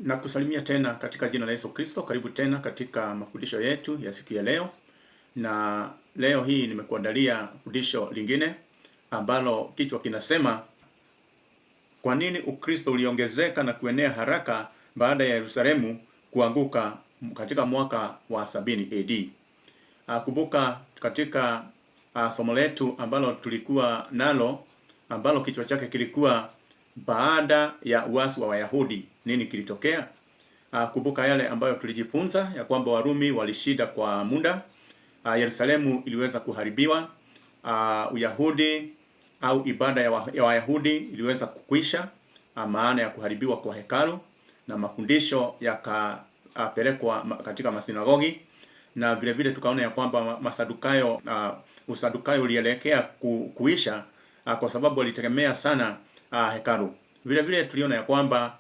Na kusalimia tena katika jina la Yesu Kristo. Karibu tena katika mafundisho yetu ya siku ya leo. Na leo hii nimekuandalia fundisho lingine ambalo kichwa kinasema, kwa nini Ukristo uliongezeka na kuenea haraka baada ya Yerusalemu kuanguka katika mwaka wa 70 AD. Kumbuka katika somo letu ambalo tulikuwa nalo, ambalo kichwa chake kilikuwa baada ya uasi wa Wayahudi, nini kilitokea? Kumbuka yale ambayo tulijifunza ya kwamba Warumi walishida kwa muda, Yerusalemu iliweza kuharibiwa, Uyahudi au ibada ya Wayahudi iliweza kukwisha, maana ya kuharibiwa kwa hekalu, na mafundisho yakapelekwa katika masinagogi, na vile vile tukaona ya kwamba Masadukayo, Usadukayo ulielekea kuisha kwa sababu walitegemea sana hekalu. Vile vile tuliona ya kwamba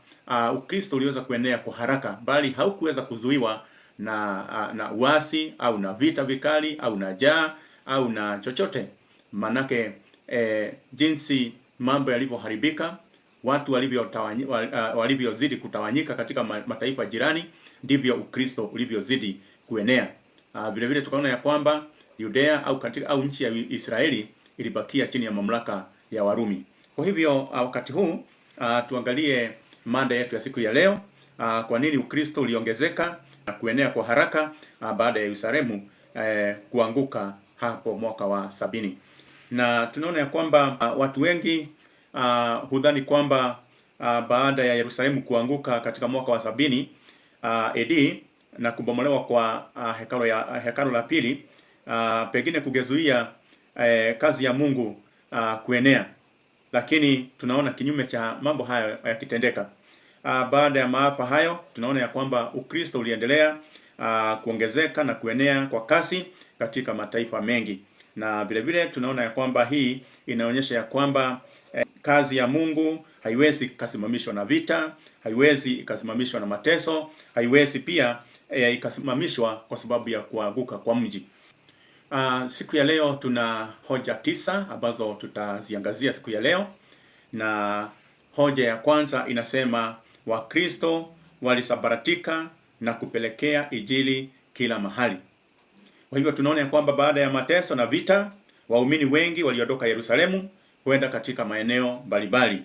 Ukristo uliweza kuenea kwa haraka, bali haukuweza kuzuiwa na uasi au na vita vikali au na njaa au na chochote. Manake jinsi mambo yalivyoharibika, watu walivyozidi kutawanyika katika mataifa jirani, ndivyo Ukristo ulivyozidi kuenea. Vile vile tukaona ya kwamba Judea au nchi ya Israeli ilibakia chini ya mamlaka ya Warumi. Kwa hivyo wakati huu tuangalie mada yetu ya siku ya leo, kwa nini Ukristo uliongezeka na kuenea kwa haraka baada ya Yerusalemu kuanguka hapo mwaka wa 70. Na tunaona ya kwamba watu wengi hudhani kwamba baada ya Yerusalemu kuanguka katika mwaka wa 70 AD na kubomolewa kwa hekalu la pili, pengine kugezuia kazi ya Mungu kuenea. Lakini tunaona kinyume cha mambo hayo yakitendeka. Baada ya maafa hayo, tunaona ya kwamba Ukristo uliendelea kuongezeka na kuenea kwa kasi katika mataifa mengi. Na vile vile tunaona ya kwamba hii inaonyesha ya kwamba kazi ya Mungu haiwezi ikasimamishwa na vita, haiwezi ikasimamishwa na mateso, haiwezi pia ikasimamishwa kwa sababu ya kuanguka kwa mji. Siku ya leo tuna hoja 9 ambazo tutaziangazia siku ya leo. Na hoja ya kwanza inasema, Wakristo walisambaratika na kupelekea injili kila mahali. Kwa hivyo tunaona ya kwamba baada ya mateso na vita, waumini wengi waliondoka Yerusalemu kwenda katika maeneo mbalimbali.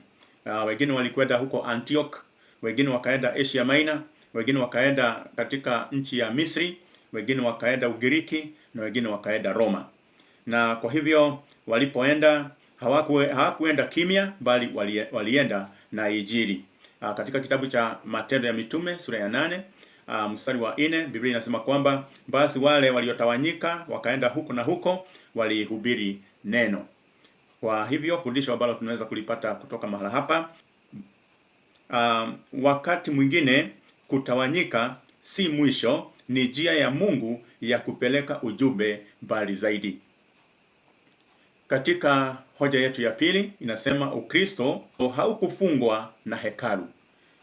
Wengine walikwenda huko Antioch, wengine wakaenda Asia Minor, wengine wakaenda katika nchi ya Misri, wengine wakaenda Ugiriki, na wengine wakaenda Roma. Na kwa hivyo walipoenda hawakuenda kimya, bali walienda na injili. Katika kitabu cha Matendo ya Mitume sura ya 8 mstari wa 4, Biblia inasema kwamba basi wale waliotawanyika wakaenda huko na huko walihubiri neno. Kwa hivyo fundisho ambalo tunaweza kulipata kutoka mahala hapa, wakati mwingine kutawanyika si mwisho, ni njia ya Mungu ya kupeleka ujumbe mbali zaidi. Katika hoja yetu ya pili inasema, Ukristo haukufungwa na hekalu.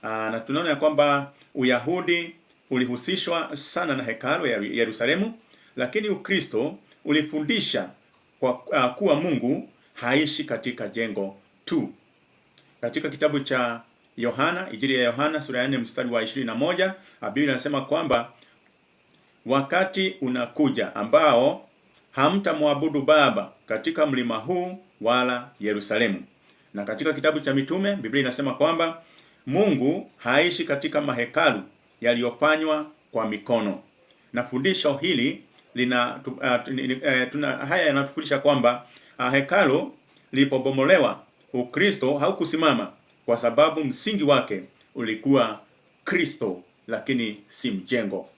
Na tunaona ya kwamba Uyahudi ulihusishwa sana na hekalu ya Yerusalemu, lakini Ukristo ulifundisha kuwa Mungu haishi katika jengo tu. Katika kitabu cha Yohana, Injili ya Yohana sura ya 4 mstari wa 21, Biblia inasema kwamba wakati unakuja ambao hamtamwabudu Baba katika mlima huu wala Yerusalemu. Na katika kitabu cha Mitume, Biblia inasema kwamba Mungu haishi katika mahekalu yaliyofanywa kwa mikono. Na fundisho hili haya yanatufundisha kwamba hekalu lilipobomolewa, Ukristo haukusimama kwa sababu msingi wake ulikuwa Kristo, lakini si mjengo.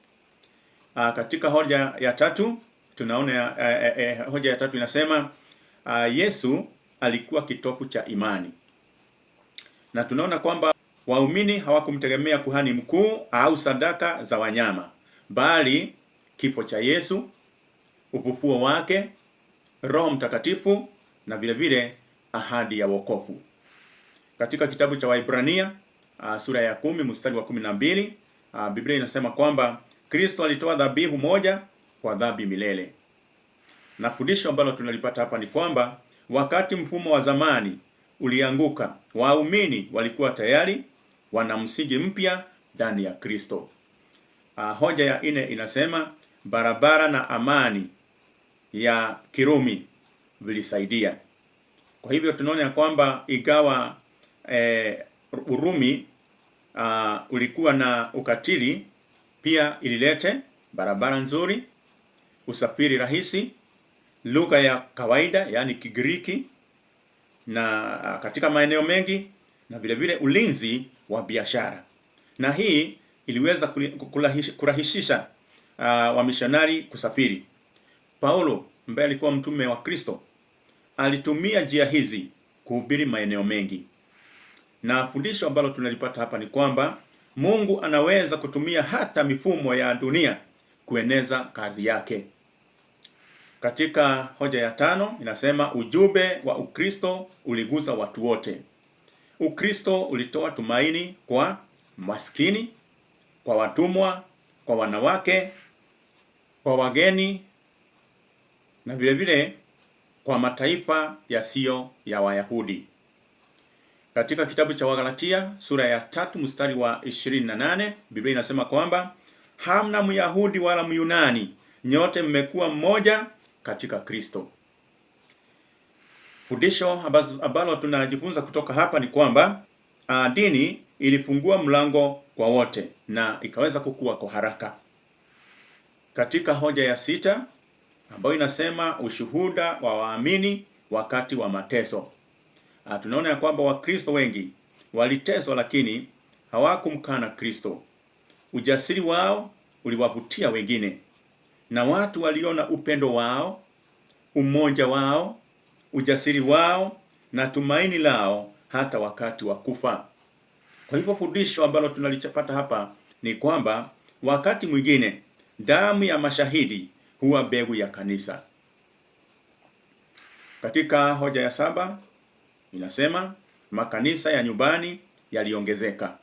Katika hoja ya tatu tunaona hoja ya tatu inasema, Yesu alikuwa kitovu cha imani. Na tunaona kwamba waumini hawakumtegemea kuhani mkuu au sadaka za wanyama, bali kifo cha Yesu, ufufuo wake, Roho Mtakatifu, na vile vile ahadi ya wokovu. Katika kitabu cha Waibrania sura ya 10 mstari wa 12, Biblia inasema kwamba Kristo alitoa dhabihu moja kwa dhambi milele. Na fundisho ambalo tunalipata hapa ni kwamba wakati mfumo wa zamani ulianguka, waumini walikuwa tayari wana msingi mpya ndani ya Kristo. Hoja ya 4 inasema barabara na amani ya Kirumi vilisaidia. Kwa hivyo tunaona ya kwamba ingawa Urumi ulikuwa na ukatili, pia ililete barabara nzuri, usafiri rahisi, lugha ya kawaida yani Kigiriki na katika maeneo mengi, na vile vile ulinzi wa biashara. Na hii iliweza kurahisisha wamishonari kusafiri. Paulo ambaye alikuwa mtume wa Kristo alitumia njia hizi kuhubiri maeneo mengi. Na fundisho ambalo tunalipata hapa ni kwamba Mungu anaweza kutumia hata mifumo ya dunia kueneza kazi yake. Katika hoja ya 5 inasema ujumbe wa Ukristo uliguza watu wote. Ukristo ulitoa tumaini kwa maskini, kwa watumwa, kwa wanawake, kwa wageni na vile vile kwa mataifa yasiyo ya Wayahudi. Katika kitabu cha Wagalatia sura ya 3 mstari wa 28, Biblia inasema kwamba hamna Myahudi wala Myunani, nyote mmekuwa mmoja katika Kristo. Fundisho ambalo tunajifunza kutoka hapa ni kwamba dini ilifungua mlango kwa wote na ikaweza kukua kwa haraka. Katika hoja ya 6 ambayo inasema ushuhuda wa waamini wakati wa mateso, tunaona ya kwamba Wakristo wengi waliteswa lakini hawakumkana Kristo. Ujasiri wao uliwavutia wengine, na watu waliona upendo wao, umoja wao, ujasiri wao na tumaini lao hata wakati wa kufa. Kwa hivyo fundisho ambalo tunalichapata hapa ni kwamba wakati mwingine damu ya mashahidi huwa mbegu ya kanisa. Katika hoja ya 7 inasema makanisa ya nyumbani yaliongezeka.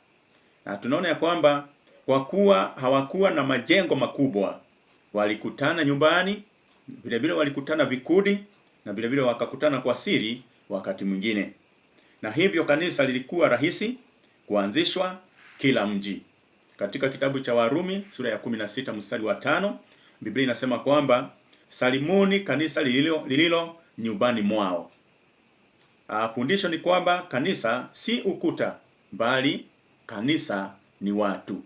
Na tunaona ya kwamba kwa kuwa hawakuwa na majengo makubwa, walikutana nyumbani, vile vile walikutana vikundi, na vile vile wakakutana kwa siri wakati mwingine. Na hivyo kanisa lilikuwa rahisi kuanzishwa kila mji. Katika kitabu cha Warumi sura ya 16 mstari wa 5, Biblia inasema kwamba salimuni kanisa lililo nyumbani mwao. Fundisho ni kwamba kanisa si ukuta, bali kanisa ni watu.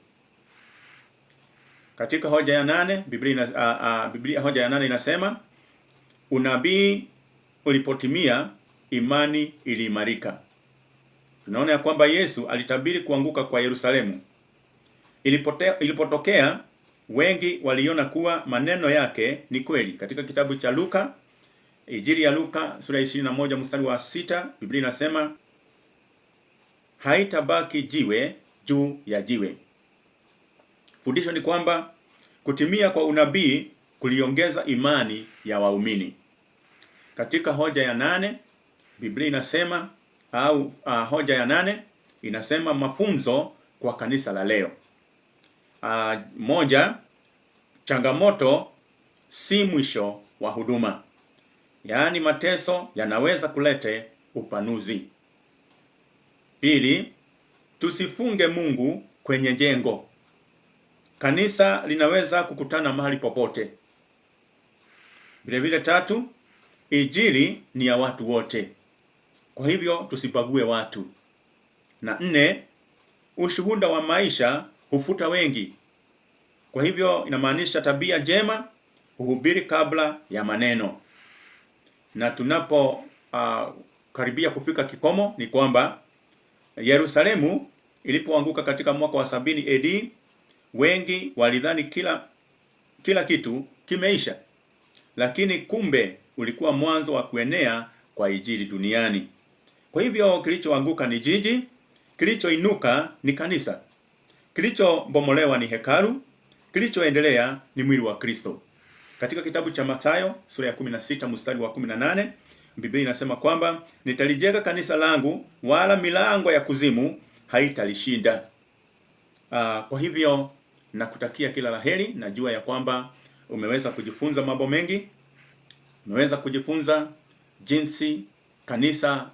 Katika hoja ya 8, Biblia hoja ya 8 inasema unabii ulipotimia, imani iliimarika. Tunaona ya kwamba Yesu alitabiri kuanguka kwa Yerusalemu. Ilipotokea, wengi waliona kuwa maneno yake ni kweli. Katika kitabu cha Luka, Injili ya Luka sura ya 21 mstari wa 6, Biblia inasema haitabaki jiwe juu ya jiwe. Fundisho ni kwamba kutimia kwa unabii kuliongeza imani ya waumini. Katika hoja ya 8, Biblia inasema hoja ya 8 inasema mafunzo kwa kanisa la leo. Moja, changamoto si mwisho wa huduma. Yaani mateso yanaweza kulete upanuzi. Pili, tusifunge Mungu kwenye jengo. Kanisa linaweza kukutana mahali popote. Vile vile 3, Injili ni ya watu wote. Kwa hivyo tusibague watu. Na 4, ushuhuda wa maisha hufuta wengi. Kwa hivyo inamaanisha tabia njema huhubiri kabla ya maneno. Na tunapo karibia kufika kikomo ni kwamba Yerusalemu ilipoanguka katika mwaka wa 70 AD, wengi walidhani kila kitu kimeisha. Lakini kumbe ulikuwa mwanzo wa kuenea kwa Injili duniani. Kwa hivyo kilichoanguka ni jiji, kilichoinuka ni kanisa. Kilichobomolewa ni hekalu, kilichoendelea ni mwili wa Kristo. Katika kitabu cha Mathayo sura ya 16 mstari wa 18, Biblia inasema kwamba nitalijenga kanisa langu, wala milango ya kuzimu haitalishinda. Kwa hivyo nakutakia kila laheri. Najua ya kwamba umeweza kujifunza mambo mengi. Umeweza kujifunza jinsi kanisa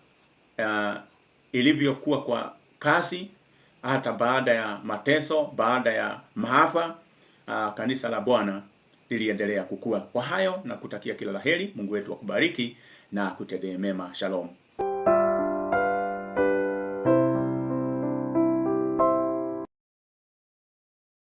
ilivyokuwa kwa kasi hata baada ya mateso, baada ya maafa, kanisa la Bwana liliendelea kukua. Kwa hayo na kutakia kila laheri. Mungu wetu akubariki na kutendee mema. Shalom.